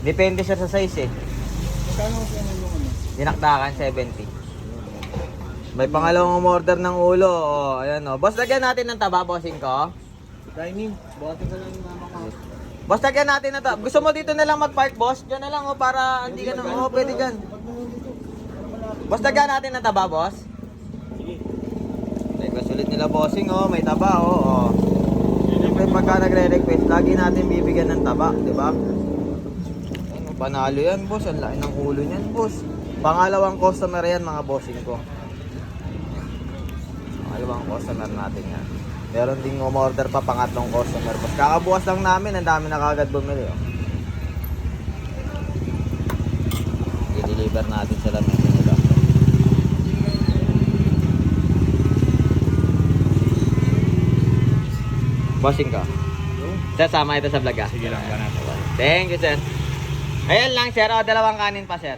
Depende siya sa size eh. Magkano kasi ano yung ano? Dinakdakan 70. May pangalawang order ng ulo. Oh, ayan oh. Boss, lagyan natin ng taba, bossing ko. Dining, buhatin ka lang yung mama ko. Boss, lagyan natin ng taba. Gusto mo dito na lang mag-park, boss? Diyan na lang oh, para hindi ka na. Oh, pwede dyan. Boss, lagyan natin ng taba, boss. Sige. Like, sulit nila bossing oh, may taba oh. Oh. Siyempre pagka nagre-request, lagi natin bibigyan ng taba, di ba? Ano, panalo yan, boss. Ang laki ng ulo niyan, boss. Pangalawang customer yan, mga bossing ko. Pangalawang customer natin yan. Meron ding umorder pa, pangatlong customer, boss. Kakabukas lang namin, ang dami na kagad bumili, oh. I-deliver natin sila meron nila. Bossing ka. Sir, sama ito sa vlog ah. Sige lang, ganun. Thank you, sir. Ayan lang, sir. O, dalawang kanin pa, sir.